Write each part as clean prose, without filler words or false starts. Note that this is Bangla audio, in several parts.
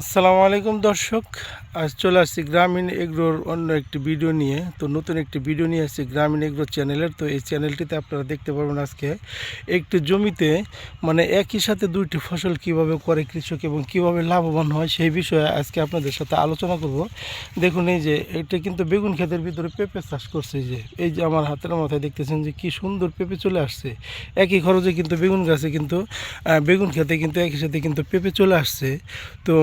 আসসালামু আলাইকুম দর্শক। আজ চলে আসছি গ্রামীণ এগ্রোর অন্য একটি ভিডিও নিয়ে। তো নতুন একটি ভিডিও নিয়ে আসছি গ্রামীণ এগ্রো চ্যানেলের। তো এই চ্যানেলটিতে আপনারা দেখতে পারবেন আজকে একটি জমিতে মানে একই সাথে দুইটি ফসল কিভাবে করে কৃষক এবং কিভাবে লাভবান হয় সেই বিষয়ে আজকে আপনাদের সাথে আলোচনা করব। দেখুন, এই যে এটা কিন্তু বেগুন ক্ষেতের ভিতরে পেঁপে চাষ করছে। এই যে আমার হাতের মাথায় দেখতেছেন যে কি সুন্দর পেঁপে চলে আসছে। একই খরচে কিন্তু বেগুন গাছে কিন্তু বেগুন খেতে কিন্তু একই সাথে কিন্তু পেঁপে চলে আসছে। তো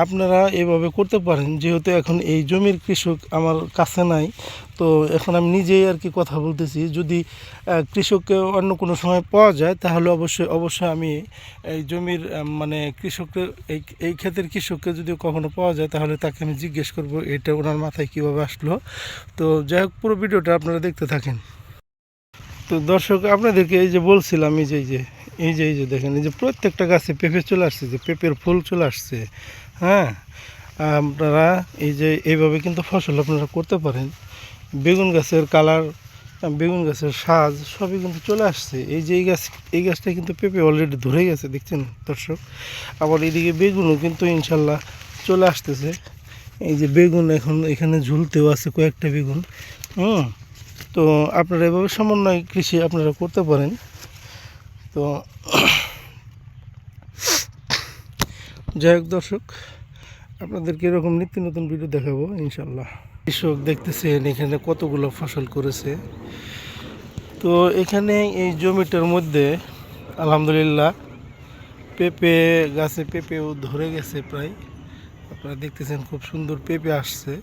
আপনারা এভাবে করতে পারেন, যেহেতু এখন এই জমির কৃষক আমার কাছে নাই। তো এখন আমি নিজেই আর কি কথা বলতেছি। যদি কৃষককে অন্য কোনো সময় পাওয়া যায় তাহলে অবশ্যই আমি এই জমির মানে কৃষককে এই ক্ষেতের কৃষককে যদি কখনো পাওয়া যায় তাহলে তাকে আমি জিজ্ঞেস করব এটা ওনার মাথায় কীভাবে আসলো। তো যাই হোক, পুরো ভিডিওটা আপনারা দেখতে থাকেন। তো দর্শক, আপনাদেরকে এই যে বলছিলাম, এই যে দেখেন, এই যে প্রত্যেকটা গাছে পেঁপে চলে আসছে, যে পেঁপের ফুল চলে আসছে। হ্যাঁ, আপনারা এই যে এইভাবে কিন্তু ফসল আপনারা করতে পারেন। বেগুন গাছের কালার, বেগুন গাছের সাজ সবই কিন্তু চলে আসছে। এই যে এই গাছটা কিন্তু পেঁপে অলরেডি ধরে গেছে, দেখছেন দর্শক। আবার এদিকে বেগুনও কিন্তু ইনশাল্লাহ চলে আসতেছে। এই যে বেগুন এখন এখানে ঝুলতেও আছে কয়েকটা বেগুন। হুম। তো আপনারা এভাবে সমন্বয় কৃষি আপনারা করতে পারেন। তো যাই হোক দর্শক, আপনাদেরকে এরকম নিত্য নতুন ভিডিও দেখাবো ইনশাল্লাহ। কৃষক দেখতেছেন এখানে কতগুলো ফসল করেছে। তো এখানে এই জমিটার মধ্যে আলহামদুলিল্লাহ পেঁপে গাছে পেঁপেও ধরে গেছে প্রায়। আপনারা দেখতেছেন খুব সুন্দর পেঁপে আসছে।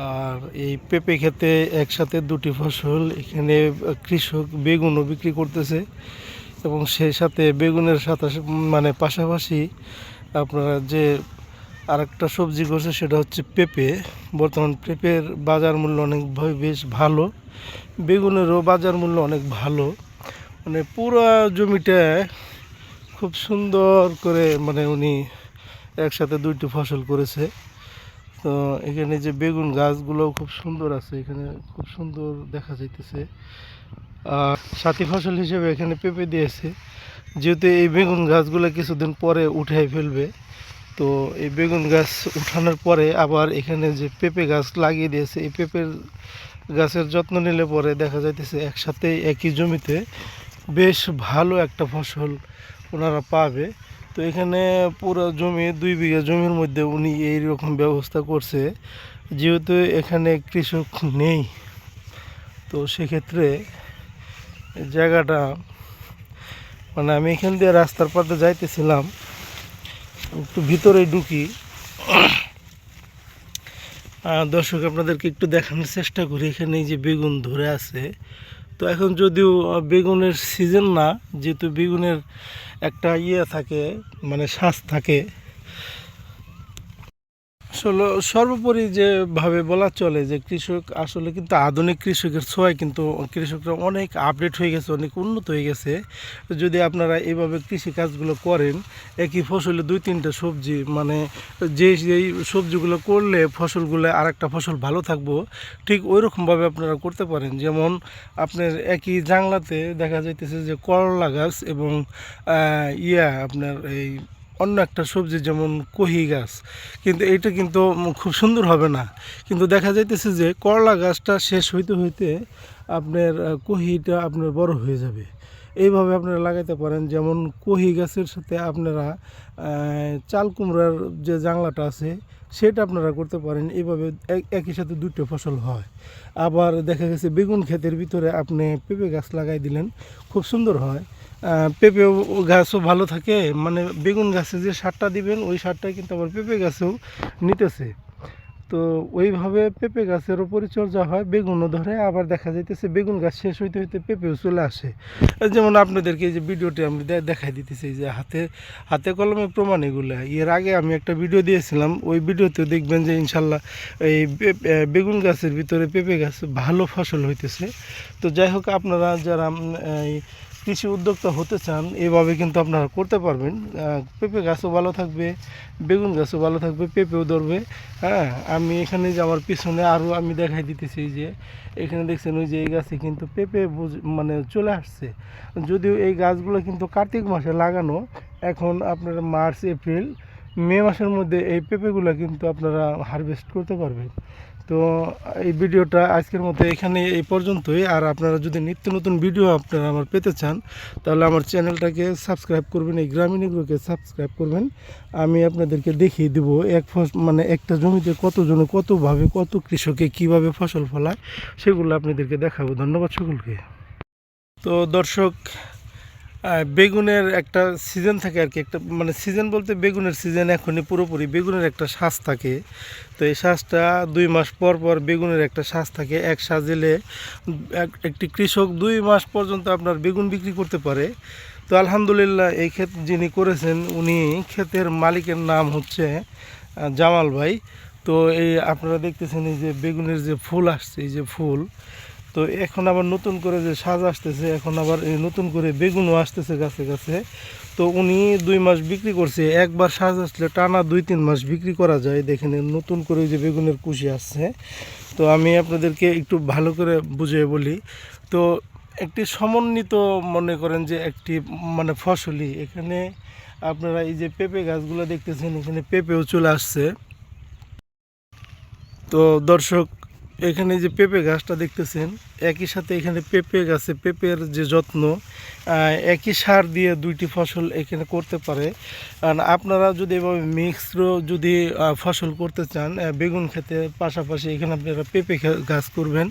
আর এই পেঁপে খেতে একসাথে দুটি ফসল এখানে কৃষক বেগুনও বিক্রি করতেছে, এবং সেই সাথে বেগুনের সাথে মানে পাশাপাশি আপনারা যে আরেকটা সবজি করছে সেটা হচ্ছে পেঁপে। বর্তমান পেঁপের বাজার মূল্য অনেক বেশ ভালো, বেগুনেরও বাজার মূল্য অনেক ভালো। মানে পুরো জমিটা খুব সুন্দর করে মানে উনি একসাথে দুইটি ফসল করেছে। তো এখানে যে বেগুন গাছগুলোও খুব সুন্দর আছে, এখানে খুব সুন্দর দেখা যাইতেছে। আর সাথী ফসল হিসেবে এখানে পেঁপে দিয়েছে। যেহেতু এই বেগুন গাছগুলো কিছুদিন পরে উঠাই ফেলবে, তো এই বেগুন গাছ উঠানোর পরে আবার এখানে যে পেঁপে গাছ লাগিয়ে দিয়েছে, এই পেঁপের গাছের যত্ন নিলে পরে দেখা যাইতেছে একসাথে একই জমিতে বেশ ভালো একটা ফসল ওনারা পাবে। তো এখানে পুরো জমি 2 বিঘা জমির মধ্যে উনি এই রকম ব্যবস্থা করছে। যেহেতু এখানে কৃষক নেই, তো সেক্ষেত্রে জায়গাটা মানে আমি এখান দিয়ে রাস্তার পাশে যাইতেছিলাম, একটু ভিতরে ঢুকি। দর্শক, আপনাদেরকে একটু দেখানোর চেষ্টা করি। এখানে এই যে বেগুন ধরে আছে। তো এখন যদিও বেগুনের সিজন না, যেহেতু বেগুনের একটা থাকে, মানে শ্বাস থাকে। আসলে সর্বোপরি যেভাবে বলা চলে যে কৃষক আসলে কিন্তু আধুনিক কৃষকের ছোঁয়ায় কিন্তু কৃষকরা অনেক আপডেট হয়ে গেছে, অনেক উন্নত হয়ে গেছে। যদি আপনারা এইভাবে কৃষিকাজগুলো করেন, একই ফসলে 2-3টা সবজি, মানে যেই সবজিগুলো করলে ফসলগুলো আর একটা ফসল ভালো থাকবো, ঠিক ওই রকমভাবে আপনারা করতে পারেন। যেমন আপনার একই জাংলাতে দেখা যাইতেছে যে করলা গাছ এবং আপনার এই অন্য একটা সবজি যেমন কহি গাছ, কিন্তু এইটা কিন্তু খুব সুন্দর হবে না। কিন্তু দেখা যাইতেছে যে করলা গাছটা শেষ হইতে হইতে আপনার কহিটা আপনার বড় হয়ে যাবে। এইভাবে আপনারা লাগাইতে পারেন। যেমন কহি গাছের সাথে আপনারা চাল কুমড়ার যে জাংলাটা আছে সেটা আপনারা করতে পারেন। এইভাবে একই সাথে দুটো ফসল হয়। আবার দেখা গেছে বেগুন ক্ষেতের ভিতরে আপনি পেঁপে গাছ লাগাই দিলেন, খুব সুন্দর হয়। পেঁপে গাছও ভালো থাকে, মানে বেগুন গাছে যে সারটা দিবেন ওই সারটাই কিন্তু আবার পেঁপে গাছেও নিতেছে। তো ওইভাবে পেঁপে গাছেরও পরিচর্যা হয়, বেগুনও ধরে। আবার দেখা যাইতেছে বেগুন গাছ শেষ হইতে হইতে পেঁপেও চলে আসে। যেমন আপনাদেরকে এই যে ভিডিওটি আমি দেখাই দিতেছি, যে হাতে হাতে কলমে প্রমাণ এগুলো। এর আগে আমি একটা ভিডিও দিয়েছিলাম, ওই ভিডিওতেও দেখবেন যে ইনশাল্লাহ এই বেগুন গাছের ভিতরে পেঁপে গাছ ভালো ফসল হইতেছে। তো যাই হোক, আপনারা যারা এই কৃষি উদ্যোক্তা হতে চান, এভাবে কিন্তু আপনারা করতে পারবেন। পেঁপে গাছও ভালো থাকবে, বেগুন গাছও ভালো থাকবে, পেঁপেও ধরবে। হ্যাঁ, আমি এখানে যে আমার পিছনে আরও আমি দেখাই দিতেছি, যে এখানে দেখছেন ওই যে এই গাছে কিন্তু পেঁপে মানে চলে আসছে। যদিও এই গাছগুলো কিন্তু কার্তিক মাসে লাগানো, এখন আপনার মার্চ এপ্রিল মে মাসের মধ্যে এই পেঁপেগুলো কিন্তু আপনারা হারভেস্ট করতে পারবেন। তো এই ভিডিওটা আজকের মতো এখানে এই পর্যন্তই। আর আপনারা যদি নিত্য নতুন ভিডিও আপনারা আমার পেতে চান তাহলে আমার চ্যানেলটাকে সাবস্ক্রাইব করবেন, এই গ্রামীণ এগ্রোকে সাবস্ক্রাইব করবেন। আমি আপনাদেরকে দেখিয়ে দেবো মানে একটা জমিতে কতজনে কতভাবে কত কৃষকে কিভাবে ফসল ফলায় সেগুলো আপনাদেরকে দেখাবো। ধন্যবাদ সকলকে। তো দর্শক, বেগুনের একটা সিজন থাকে আর কি, একটা মানে সিজন বলতে বেগুনের সিজন এখনই পুরোপুরি। বেগুনের একটা শ্বাস থাকে, তো এই শ্বাসটা 2 মাস পর পর বেগুনের একটা শ্বাস থাকে। এক সাজেলে একটি কৃষক 2 মাস পর্যন্ত আপনার বেগুন বিক্রি করতে পারে। তো আলহামদুলিল্লাহ এই ক্ষেত যিনি করেছেন উনি ক্ষেতের মালিকের নাম হচ্ছে জামাল ভাই। তো এই আপনারা দেখতেছেন এই যে বেগুনের যে ফুল আসছে, এই যে ফুল, তো এখন আবার নতুন করে যে সাজ আসতেছে, এখন আবার এই নতুন করে বেগুনও আসতেছে গাছে গাছে। তো উনি 2 মাস বিক্রি করছে। একবার সাজ আসলে টানা 2-3 মাস বিক্রি করা যায়। দেখেন নতুন করে যে বেগুনের কুশি আসছে। তো আমি আপনাদেরকে একটু ভালো করে বুঝিয়ে বলি। তো একটি সমন্বিত মনে করেন যে একটি মানে ফসলি, এখানে আপনারা এই যে পেঁপে গাছগুলো দেখতেছেন, এখানে পেঁপেও চলে আসছে। তো দর্শক, এখানে যে পেঁপে গাছটা দেখতেছেন, একই সাথে এখানে পেঁপে গাছে পেঁপের যে যত্ন, একই সার দিয়ে 2টি ফসল এখানে করতে পারে। আর আপনারা যদি এভাবে মিক্সড যদি ফসল করতে চান বেগুন খেতে পাশাপাশি, এখানে আপনারা পেঁপে গাছ করবেন।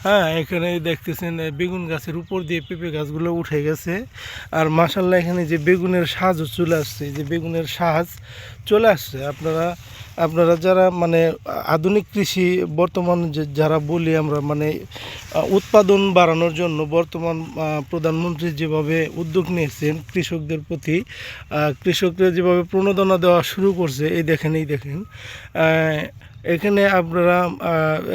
হ্যাঁ, এখানে দেখতেছেন বেগুন গাছের উপর দিয়ে পেঁপে গাছগুলো উঠে গেছে। আর মাশাআল্লাহ এখানে যে বেগুনের সাজও চলে আসছে, যে বেগুনের সাজ চলে আসছে। আপনারা যারা মানে আধুনিক কৃষি বর্তমান যারা বলি আমরা, মানে উৎপাদন বাড়ানোর জন্য বর্তমান প্রধানমন্ত্রী যেভাবে উদ্যোগ নিয়েছেন কৃষকদের প্রতি, কৃষকরা যেভাবে প্রণোদনা দেওয়া শুরু করছে, এই দেখেন এখানে আপনারা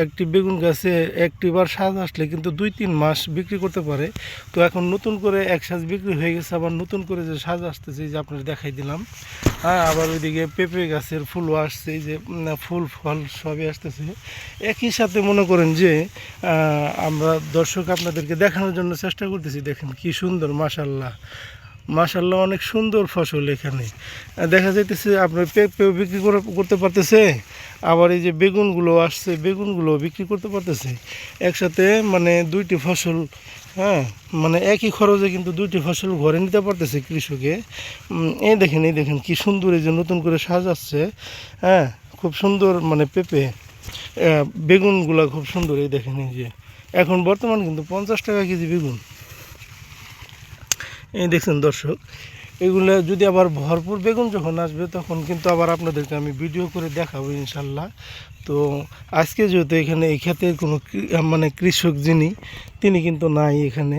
একটি বেগুন গাছে একটিবার সাজ আসলে কিন্তু 2-3 মাস বিক্রি করতে পারে। তো এখন নতুন করে এক সাজ বিক্রি হয়ে গেছে, আবার নতুন করে যে সাজ আসতেছে যে আপনারা দেখাই দিলাম। হ্যাঁ, আবার ওইদিকে পেঁপে গাছের ফুলও আসছে, এই যে ফুল ফল সবই আসতেছে একই সাথে। মনে করেন যে আমরা দর্শক আপনাদেরকে দেখানোর জন্য চেষ্টা করতেছি। দেখেন কি সুন্দর, মাশাআল্লাহ মাশাআল্লাহ, অনেক সুন্দর ফসল। এখানে দেখা যাইতেছে আপনার পেঁপেও বিক্রি করতে পারতেছে, আবার এই যে বেগুনগুলো আসছে বেগুনগুলো বিক্রি করতে পারতেছে একসাথে, মানে 2টি ফসল। হ্যাঁ, মানে একই খরচে কিন্তু 2টি ফসল ঘরে নিতে পারতেছে কৃষকে। এই দেখেন কি সুন্দর, এই যে নতুন করে সাজাচ্ছে। হ্যাঁ, খুব সুন্দর, মানে পেঁপে বেগুনগুলো খুব সুন্দর। এই দেখেন এই যে এখন বর্তমান কিন্তু 50 টাকা কেজি বেগুন। এই দেখছেন দর্শক, এগুলো যদি আবার ভরপুর বেগুন যখন আসবে তখন কিন্তু আবার আপনাদেরকে আমি ভিডিও করে দেখাবো ইনশাল্লাহ। তো আজকে যেহেতু এখানে এই ক্ষেতের কোনো মানে কৃষক যিনি, তিনি কিন্তু নাই এখানে।